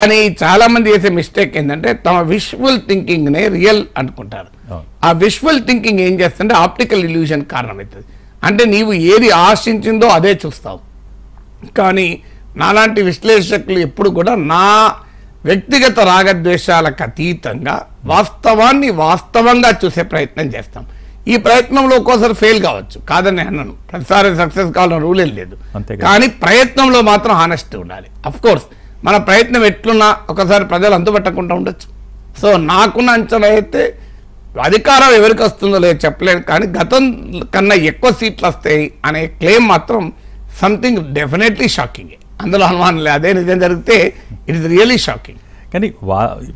కానీ చాలా మంది చేసే మిస్టేక్ ఏంటంటే తమ విజువల్ థింకింగ్ నే రియల్ అనుకుంటారు. ఆ విజువల్ థింకింగ్ ఏం చేస్తుంటే ఆప్టికల్ ఇల్యూషన్ కారణమవుతుంది. అంటే నీవు ఏది ఆశించిందో అదే చూస్తావు. కానీ నాలాంటి విశ్లేషకులు ఎప్పుడు కూడా నా వ్యక్తిగత రాగద్వేషాలకు అతీతంగా వాస్తవాన్ని వాస్తవంగా చూసే ప్రయత్నం చేస్తాం. ఈ ప్రయత్నంలో ఒక్కోసారి ఫెయిల్ కావచ్చు, కాదని అన్నాను. ప్రతిసారి సక్సెస్ కావాలని రూల్ ఏం లేదు. కానీ ప్రయత్నంలో మాత్రం హానెస్ట్ ఉండాలి. అఫ్ కోర్స్ మన ప్రయత్నం ఎట్లున్నా ఒకసారి ప్రజలు అంతుపట్టకుండా ఉండొచ్చు. సో నాకున్న అంచనా అయితే అధికారం ఎవరికి వస్తుందో లేదు చెప్పలేను, కానీ గతం కన్నా ఎక్కువ సీట్లు వస్తాయి అనే క్లెయిమ్ మాత్రం సంథింగ్ డెఫినెట్లీ షాకింగ్. అందులో అనుమానం లేదు. అదే నిజం జరిగితే ఇట్ ఇస్ రియలీ షాకింగ్. కానీ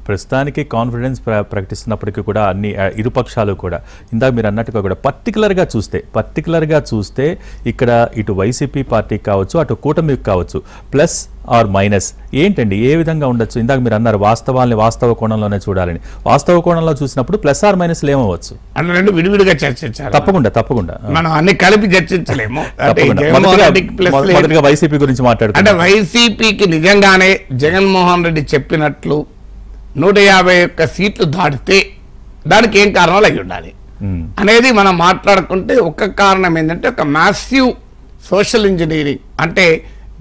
ప్రస్తుతానికి కాన్ఫిడెన్స్ ప్రకటిస్తున్నప్పటికీ కూడా అన్ని ఇరుపక్షాలు కూడా ఇందాక మీరు అన్నట్టుగా కూడా పర్టికులర్గా చూస్తే ఇక్కడ ఇటు వైసీపీ పార్టీకి కావచ్చు, అటు కూటమికి కావచ్చు, ప్లస్ ఆర్ మైనస్ ఏంటండి, ఏ విధంగా ఉండొచ్చు? ఇందాక మీరు అన్నారు వాస్తవాల్ని వాస్తవ కోణంలోనే చూడాలని. వాస్తవ కోణంలో చూసినప్పుడు ప్లస్ ఆర్ మైనస్ ఏమవచ్చు? అంటే రెండు విడివిడిగా చర్చించాలి. తప్పకుండా మనం అన్ని కలిపి చర్చించలేము. మొదటిగా వైసీపీ గురించి మాట్లాడుకుంటే, అంటే వైసీపీకి నిజంగానే జగన్మోహన్ రెడ్డి చెప్పినట్లు 151 సీట్లు దాటితే దానికి ఏం కారణాలు అయి ఉండాలి అనేది మనం మాట్లాడుకుంటే, ఒక కారణం ఏంటంటే ఒక మ్యాసివ్ సోషల్ ఇంజనీరింగ్. అంటే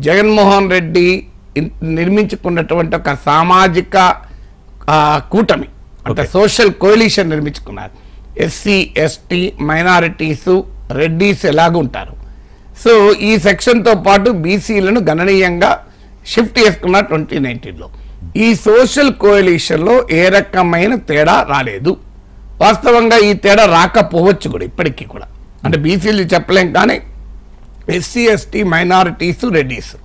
జగన్మోహన్ రెడ్డి నిర్మించుకున్నటువంటి ఒక సామాజిక కూటమి, అంటే సోషల్ కోalition నిర్మించుకున్నారు. ఎస్సీ ఎస్టీ మైనారిటీసు రెడ్డీస్ ఎలాగుంటారు. సో ఈ సెక్షన్తో పాటు బీసీలను గణనీయంగా షిఫ్ట్ చేసుకున్నారు 2019లో. ఈ సోషల్ కోalitionలో ఏ రకమైన తేడా రాలేదు. వాస్తవంగా ఈ తేడా రాకపోవచ్చు కూడా ఇప్పటికీ కూడా. అంటే బీసీలు చెప్పలేం, కానీ ఎస్సీ ఎస్టీ మైనారిటీసు రెడ్డీసు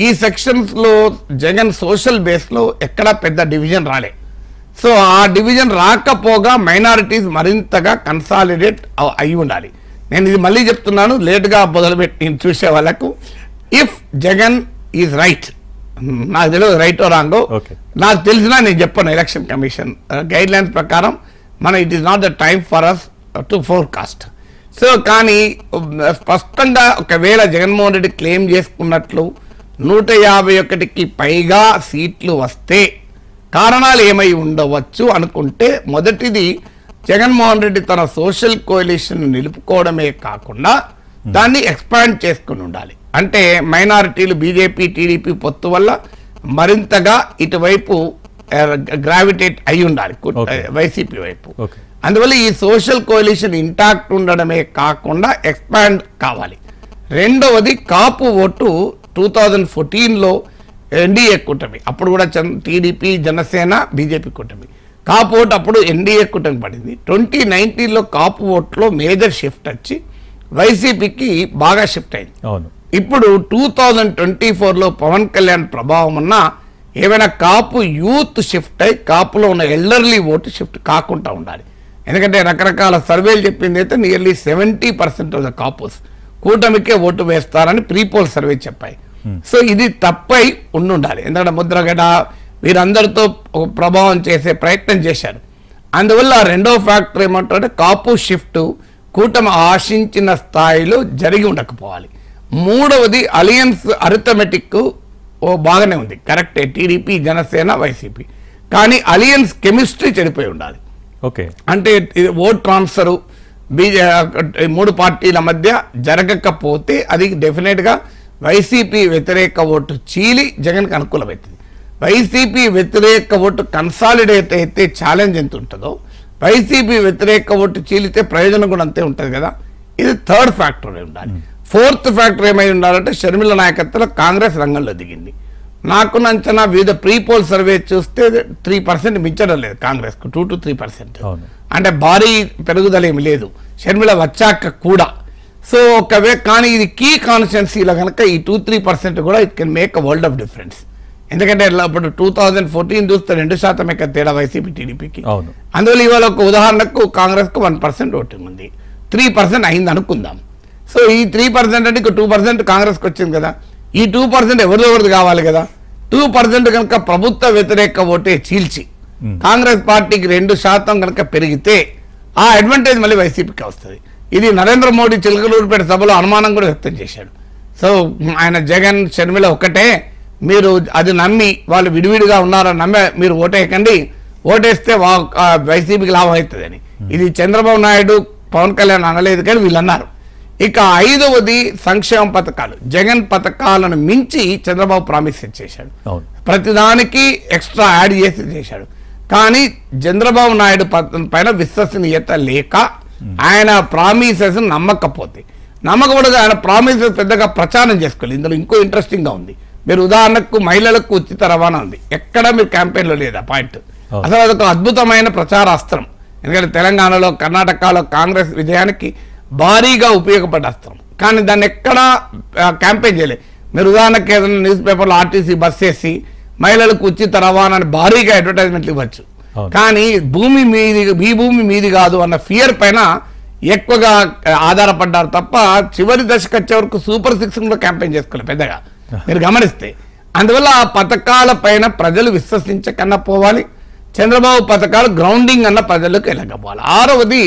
ఈ సెక్షన్స్లో జగన్ సోషల్ బేస్లో ఎక్కడా పెద్ద డివిజన్ రాలే. సో ఆ డివిజన్ రాకపోగా మైనారిటీస్ మరింతగా కన్సాలిడేట్ అయి ఉండాలి. నేను ఇది మళ్ళీ చెప్తున్నాను, లేట్గా మొదలుపెట్టి చూసే వాళ్ళకు, ఇఫ్ జగన్ ఈజ్ రైట్, నాకు తెలియదు రైటో రాంగో, నాకు తెలిసినా నేను చెప్పాను ఎలక్షన్ కమిషన్ గైడ్ లైన్స్ ప్రకారం it is not the time for us to forecast. So కానీ స్పష్టంగా ఒకవేళ జగన్మోహన్ రెడ్డి క్లెయిమ్ చేసుకున్నట్లు 151కి పైగా సీట్లు వస్తే కారణాలు ఏమై ఉండవచ్చు అనుకుంటే, మొదటిది జగన్మోహన్ రెడ్డి తన సోషల్ కోalition నిలుపుకోవడమే కాకుండా దాన్ని ఎక్స్పాండ్ చేసుకుని ఉండాలి. అంటే మైనారిటీలు బీజేపీ టీడీపీ పొత్తు వల్ల మరింతగా ఇటువైపు గ్రావిటేట్ అయి ఉండాలి వైసీపీ వైపు. అందువల్ల ఈ సోషల్ కోalition ఇంటాక్ట్ ఉండడమే కాకుండా ఎక్స్పాండ్ కావాలి. రెండవది కాపు ఓటు 2014లో ఎన్డీఏ కూటమి, అప్పుడు కూడా టీడీపీ జనసేన బీజేపీ కూటమి, కాపు ఓటు అప్పుడు ఎన్డీఏ కూటమి పడింది. 2019లో కాపు ఓట్లో మేజర్ షిఫ్ట్ వచ్చి వైసీపీకి బాగా షిఫ్ట్ అయింది. ఇప్పుడు 2024లో పవన్ కళ్యాణ్ ప్రభావం ఉన్న ఏమైనా కాపు యూత్ షిఫ్ట్ అయి కాపులో ఉన్న ఎల్డర్లీ ఓటు షిఫ్ట్ కాకుండా ఉండాలి. ఎందుకంటే రకరకాల సర్వేలు చెప్పింది అయితే నియర్లీ 70% ఆఫ్ ద కాపుస్ కూటమికే ఓటు వేస్తారని ప్రీపోల్ సర్వే చెప్పాయి. సో ఇది తప్పై ఉండాలి. ఎందుకంటే ముద్రగడ వీరందరితో ప్రభావం చేసే ప్రయత్నం చేశారు. అందువల్ల రెండో ఫ్యాక్టర్ ఏమంటారంటే కాపు షిఫ్ట్ కూటమి ఆశించిన స్థాయిలో జరిగి ఉండకపోవాలి. మూడవది అలియన్స్ అరిథమెటిక్ బాగానే ఉంది, కరెక్టే, టీడీపీ జనసేన వైసీపీ, కానీ అలియన్స్ కెమిస్ట్రీ చెడిపోయి ఉండాలి. అంటే ఓట్ ట్రాన్స్ఫరు మూడు పార్టీల మధ్య జరగకపోతే అది డెఫినెట్గా వైసీపీ వ్యతిరేక ఓటు చీలి జగన్కి అనుకూలమవుతుంది. వైసీపీ వ్యతిరేక ఓటు కన్సాలిడేట్ అయితే ఛాలెంజ్ ఎంత ఉంటుందో, వైసీపీ వ్యతిరేక ఓటు చీలితే ప్రయోజనం కూడా అంతే ఉంటుంది కదా. ఇది థర్డ్ ఫ్యాక్టర్ ఉండాలి. ఫోర్త్ ఫ్యాక్టర్ ఏమై ఉండాలంటే షర్మిల నాయకత్వంలో కాంగ్రెస్ రంగంలో దిగింది. నాకున్న అంచనా వివిధ ప్రీపోల్ సర్వే చూస్తే 3% మించడం లేదు కాంగ్రెస్కు, 2 to 3%. అంటే భారీ పెరుగుదల ఏమి లేదు షర్మిల వచ్చాక కూడా. సో కానీ ఇది కీ కాన్స్టిట్యున్సీలో కనుక ఈ 2-3% కూడా it can make a world of difference. ఎందుకంటే ఇప్పుడు 2014 చూస్తే 2% తేడా వైసీపీ టీడీపీకి. అందువల్ల ఇవాళ ఒక ఉదాహరణకు కాంగ్రెస్కు 1% ఓటింగ్ ఉంది, 3% అయింది అనుకుందాం. సో ఈ 3% అంటే 2% కాంగ్రెస్కి వచ్చింది కదా. ఈ 2% ఎవరిది కావాలి కదా. 2% కనుక ప్రభుత్వ వ్యతిరేక ఓటే చీల్చి కాంగ్రెస్ పార్టీకి 2% కనుక పెరిగితే ఆ అడ్వాంటేజ్ మళ్ళీ వైసీపీకి వస్తుంది. ఇది నరేంద్ర మోడీ చిలకలూరుపేట సభలో అనుమానం కూడా వ్యక్తం చేశాడు. సో ఆయన జగన్ షర్మిల ఒకటే, మీరు అది నమ్మి వాళ్ళు విడివిడిగా ఉన్నారని నమ్మే మీరు ఓటేయకండి, ఓటేస్తే వైసీపీకి లాభం అవుతుందని. ఇది చంద్రబాబు నాయుడు పవన్ కళ్యాణ్ అనలేదు కానీ వీళ్ళు అన్నారు. ఇక 5వది సంక్షేమ పథకాలు. జగన్ పథకాలను మించి చంద్రబాబు ప్రామిస్ చేశాడు, ప్రతిదానికి ఎక్స్ట్రా యాడ్ చేసి చేశాడు. కానీ చంద్రబాబు నాయుడు పైన విశ్వసనీయత లేక ఆయన ప్రామిసెస్ నమ్మకపోతే ఆయన ప్రామిసెస్ పెద్దగా ప్రచారం చేసుకోలేదు. ఇందులో ఇంకో ఇంట్రెస్టింగ్ గా ఉంది. మీరు ఉదాహరణకు మహిళలకు ఉచిత రవాణా ఉంది, ఎక్కడ మీరు క్యాంపెయిన్లో లేదా పాయింట్. అసలు అదొక అద్భుతమైన ప్రచార అస్త్రం. ఎందుకంటే తెలంగాణలో కర్ణాటకలో కాంగ్రెస్ విజయానికి భారీగా ఉపయోగపడ్డ అస్త్రం. కానీ దాన్ని ఎక్కడా క్యాంపెయిన్ చేయలేదు. మీరు ఉదాహరణకు ఏదైనా న్యూస్ పేపర్లో ఆర్టీసీ బస్ వేసి మహిళలకు ఉచిత రవాణాని భారీగా అడ్వర్టైజ్మెంట్లు ఇవ్వచ్చు. కానీ ఈ భూమి మీది కాదు అన్న ఫియర్ పైన ఎక్కువగా ఆధారపడ్డారు తప్ప చివరి దశకు వచ్చే వరకు సూపర్ 6 కూడా క్యాంపెయిన్ చేసుకోలేదు పెద్దగా మీరు గమనిస్తే. అందువల్ల ఆ పథకాల పైన ప్రజలు విశ్వసించకన్నా పోవాలి. చంద్రబాబు పథకాలు గ్రౌండింగ్ అన్న ప్రజలకు వెళ్ళకపోవాలి. 6వది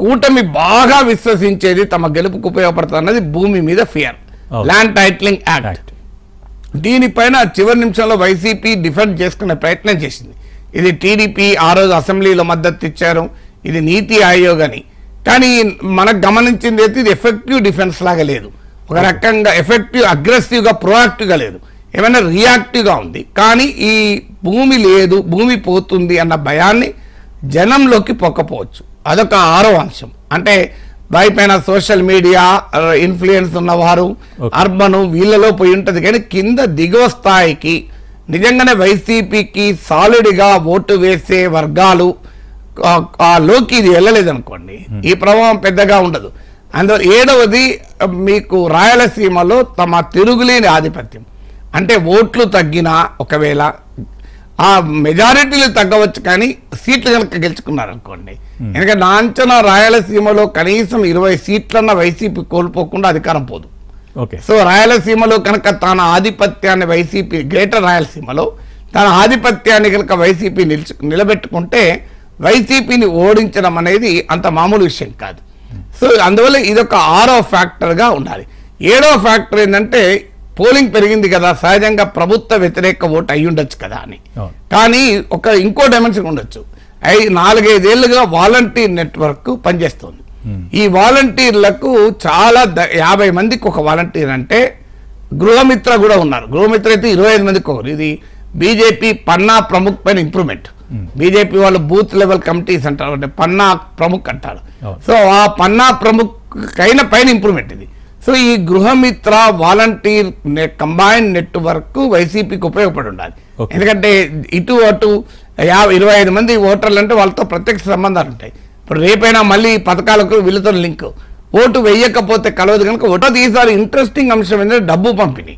కూటమి బాగా విశ్వసించేది తమ గెలుపుకు ఉపయోగపడుతున్నది భూమి మీద ఫియర్, ల్యాండ్ టైటిలింగ్ యాక్ట్. దీనిపైన చివరి నిమిషంలో వైసీపీ డిఫెండ్ చేసుకునే ప్రయత్నం చేసింది. ఇది టీడీపీ ఆ రోజు అసెంబ్లీలో మద్దతు ఇచ్చారు, ఇది నీతి ఆయోగ్ అని. కానీ మనకు గమనించింది అయితే ఇది ఎఫెక్టివ్ డిఫెన్స్ లాగా లేదు, ఒక రకంగా ఎఫెక్టివ్ అగ్రెసివ్గా ప్రొయాక్టివ్గా లేదు, ఏమైనా రియాక్టివ్గా ఉంది. కానీ ఈ భూమి లేదు, భూమి పోతుంది అన్న భయాన్ని జనంలోకి పొక్కపోవచ్చు. అదొక 6వ అంశం. అంటే పైపైన సోషల్ మీడియా ఇన్ఫ్లుయెన్స్ ఉన్నవారు అర్బన్ వీళ్ళలో పోయి ఉంటుంది, కానీ కింద దిగువ స్థాయికి నిజంగానే వైసీపీకి సాలిడ్గా ఓటు వేసే వర్గాలు లోకి ఇది వెళ్ళలేదనుకోండి, ఈ ప్రభావం పెద్దగా ఉండదు. అందులో 7వది మీకు రాయలసీమలో తమ తిరుగులేని ఆధిపత్యం. అంటే ఓట్లు తగ్గినా ఒకవేళ ఆ మెజారిటీలు తగ్గవచ్చు కానీ సీట్లు కనుక గెలుచుకున్నారు అనుకోండి. ఎందుకంటే నా అంచనా రాయలసీమలో కనీసం 20 సీట్లన్న వైసీపీ కోల్పోకుండా అధికారం పోదు. సో రాయలసీమలో కనుక తన ఆధిపత్యాన్ని వైసీపీ గ్రేటర్ రాయలసీమలో తన ఆధిపత్యాన్ని కనుక వైసీపీ నిలబెట్టుకుంటే వైసీపీని ఓడించడం అనేది అంత మామూలు విషయం కాదు. సో అందువల్ల ఇదొక 6వ ఫ్యాక్టర్గా ఉండాలి. 7వ ఫ్యాక్టర్ ఏంటంటే పోలింగ్ పెరిగింది కదా, సహజంగా ప్రభుత్వ వ్యతిరేక ఓటు అయి ఉండొచ్చు కదా అని. కానీ ఇంకో డైమెన్షన్ ఉండొచ్చు. 4-5 ఏళ్లుగా వాలంటీర్ నెట్వర్క్ పనిచేస్తుంది. ఈ వాలంటీర్లకు చాలా 50 మందికి ఒక వాలంటీర్ అంటే గృహమిత్ర కూడా ఉన్నారు. గృహమిత్ర అయితే 25 మందికి ఒకరు. ఇది బీజేపీ పన్నా ప్రముఖ్ పైన ఇంప్రూవ్మెంట్. బీజేపీ వాళ్ళు బూత్ లెవెల్ కమిటీస్ అంటారు, అంటే పన్నా ప్రముఖ్ అంటారు. సో ఆ పన్నా ప్రముఖ్ పైన ఇంప్రూవ్మెంట్ ఇది. సో ఈ గృహమిత్ర వాలంటీర్ కంబైన్డ్ నెట్వర్క్ వైసీపీకి ఉపయోగపడి ఉండాలి. ఎందుకంటే ఇటు అటు 25 మంది ఓటర్లు అంటే వాళ్ళతో ప్రత్యక్ష సంబంధాలు ఉంటాయి. ఇప్పుడు రేపైనా మళ్ళీ పథకాలకు వీళ్ళతో లింక్. ఓటు వేయకపోతే కలవదు కనుక ఓటు. ఈసారి ఇంట్రెస్టింగ్ అంశం ఏంటంటే డబ్బు పంపిణీ.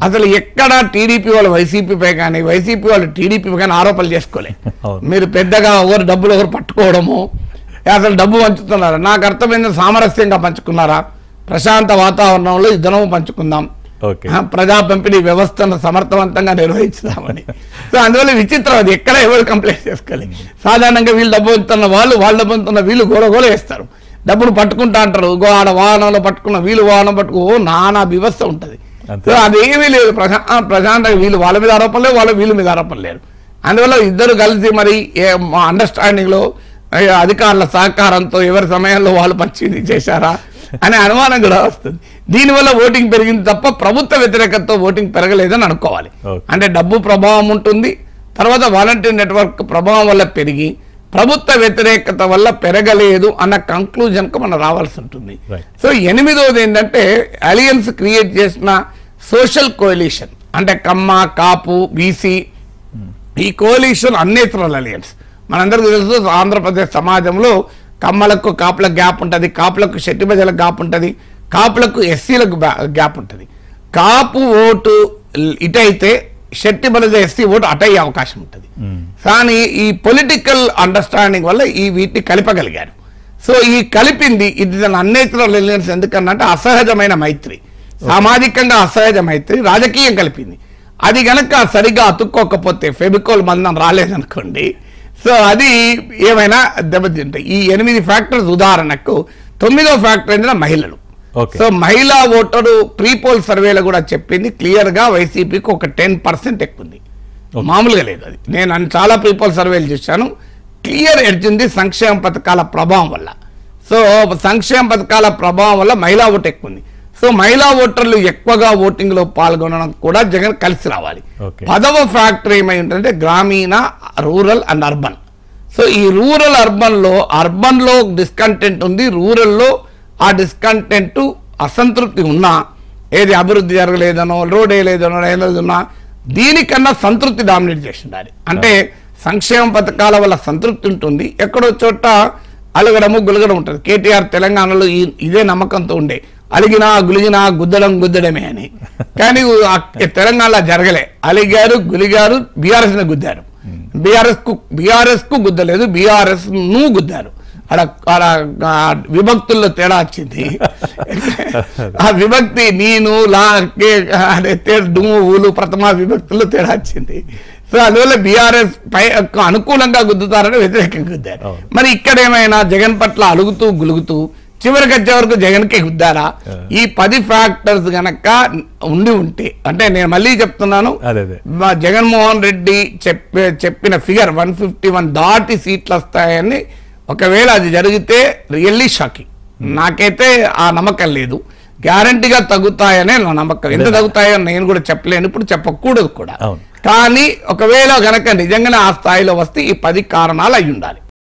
అసలు ఎక్కడ టీడీపీ వాళ్ళు వైసీపీపై కానీ వైసీపీ వాళ్ళు టీడీపీ కానీ ఆరోపణలు చేసుకోలే. మీరు పెద్దగా డబ్బులు ఒకరు పట్టుకోవడము, అసలు డబ్బు పంచుతున్నారా? నాకు అర్థమైంది సామరస్యంగా పంచుకున్నారా, ప్రశాంత వాతావరణంలో ఇద్దరము పంచుకుందాం, ప్రజా పంపిణీ వ్యవస్థను సమర్థవంతంగా నిర్వహించుదామని. సో అందువల్ల విచిత్రం అది, ఎక్కడ ఎవరు కంప్లైంట్ చేసుకోవాలి. సాధారణంగా వీళ్ళు డబ్బు పొందుతున్న వాళ్ళు డబ్బు పొందుతున్న వీళ్ళు గోడ వేస్తారు, డబ్బును పట్టుకుంటా అంటారు. ఆడ వాహనంలో పట్టుకున్న వీళ్ళు వాహనం పట్టుకో నానా వ్యవస్థ ఉంటుంది. సో అదేమీ లేదు, ప్రశాంతంగా వీళ్ళు వాళ్ళ మీద ఆరోపణ లేదు, వీళ్ళ మీద ఆరోపణ లేరు. అందువల్ల ఇద్దరు కలిసి మరి అండర్స్టాండింగ్లో అధికారుల సహకారంతో ఎవరి సమయంలో వాళ్ళు పంచింది చేశారా అనే అనుమానం కూడా వస్తుంది. దీనివల్ల ఓటింగ్ పెరిగింది తప్ప ప్రభుత్వ వ్యతిరేకతతో ఓటింగ్ పెరగలేదని అనుకోవాలి. అంటే డబ్బు ప్రభావం ఉంటుంది, తర్వాత వాలంటీర్ నెట్వర్క్ ప్రభావం వల్ల పెరిగి ప్రభుత్వ వ్యతిరేకత వల్ల పెరగలేదు అన్న కంక్లూజన్కు మనం రావాల్సి ఉంటుంది. సో 8వది ఏంటంటే అలియన్స్ క్రియేట్ చేసిన సోషల్ కోalition, అంటే కమ్మ కాపు బీసీ ఈ కోalition అన్నేతరల్ అలియన్స్. మనందరికీ తెలుసు ఆంధ్రప్రదేశ్ సమాజంలో కమ్మలకు కాపులకు గ్యాప్ ఉంటుంది, కాపులకు శెట్టి ప్రజలకు గ్యాప్ ఉంటుంది, కాపులకు ఎస్సీలకు గ్యాప్ ఉంటుంది. కాపు ఓటు ఇటైతే శెట్టి బలిజ ఎస్సీ ఓటు అటయ్యే అవకాశం ఉంటుంది. కానీ ఈ పొలిటికల్ అండర్స్టాండింగ్ వల్ల ఈ వీటిని కలపగలిగారు. సో ఈ కలిపింది ఇది అన్నేతరల్ అలియన్స్ ఎందుకన్నంటే అసహజమైన మైత్రి, సామాజికంగా అసహజ మైత్రి, రాజకీయం కలిపింది. అది గనక సరిగ్గా అతుక్కోకపోతే ఫెబికోల్ బంధం రాలేదనుకోండి, సో అది ఏమైనా దెబ్బతింటాయి. ఈ 8 ఫ్యాక్టర్స్. ఉదాహరణకు 9వ ఫ్యాక్టర్ ఏంటంటే మహిళలు. సో మహిళా ఓటరు ప్రీపోల్ సర్వేలో కూడా చెప్పింది క్లియర్ గా వైసీపీకి ఒక 10% ఎక్కువ ఉంది, మామూలుగా లేదు అది. నేను చాలా ప్రీపోల్ సర్వేలు చూశాను, క్లియర్ ఎడ్జ్ ఉంది సంక్షేమ పథకాల ప్రభావం వల్ల. సో సంక్షేమ పథకాల ప్రభావం వల్ల మహిళా ఓటు ఎక్కువ ఉంది. సో మహిళా ఓటర్లు ఎక్కువగా ఓటింగ్ లో పాల్గొనడం కూడా జగన్ కలిసి రావాలి. 10వ ఫ్యాక్టర్ ఏమై ఉంటుందంటే గ్రామీణ, రూరల్ అండ్ అర్బన్. సో ఈ రూరల్ అర్బన్ లో డిస్కంటెంట్ ఉంది, రూరల్లో ఆ డిస్కంటెంట్ అసంతృప్తి ఉన్నా, ఏది అభివృద్ధి జరగలేదనో, రోడ్ వేయలేదనో, ఏదైనా దీనికన్నా సంతృప్తి డామినేట్ చేసి ఉండాలి. అంటే సంక్షేమ పథకాల వల్ల సంతృప్తి ఉంటుంది, ఎక్కడో చోట అలగడము గులగడం ఉంటుంది. కేటీఆర్ తెలంగాణలో ఇదే నమ్మకంతో ఉండే, అలిగినా గులిగినా గుద్దడమే అని. కానీ తెలంగాణలో జరగలే, అలిగారు గులిగారు, బీఆర్ఎస్ ని గుద్దారు. బీఆర్ఎస్ కు గుద్దలేదు, బీఆర్ఎస్ ను గుద్దారు. విభక్తుల్లో తేడా వచ్చింది. ఆ విభక్తి నేను ఊలు ప్రథమ విభక్తుల్లో తేడా వచ్చింది. సో అందువల్ల బీఆర్ఎస్ పై అనుకూలంగా గుద్దుతారని వ్యతిరేకంగా గుద్దారు. మరి ఇక్కడ ఏమైనా జగన్ పట్ల అలుగుతూ గులుగుతూ చివరికి వచ్చే వరకు జగన్కే గుద్దారా? ఈ 10 ఫ్యాక్టర్స్ గనక ఉంటే, అంటే నేను మళ్ళీ చెప్తున్నాను, జగన్మోహన్ రెడ్డి చెప్పిన ఫిగర్ 151 దాటి సీట్లు వస్తాయని, ఒకవేళ అది జరిగితే రియల్లీ షాకింగ్. నాకైతే ఆ నమ్మకం లేదు. గ్యారంటీగా తగ్గుతాయనే నా నమ్మకం. ఎంత తగ్గుతాయో నేను కూడా చెప్పలేను, ఇప్పుడు చెప్పకూడదు కూడా. కానీ ఒకవేళ గనక నిజంగానే ఆ స్థాయిలో వస్తే ఈ 10 కారణాలు అయి ఉండాలి.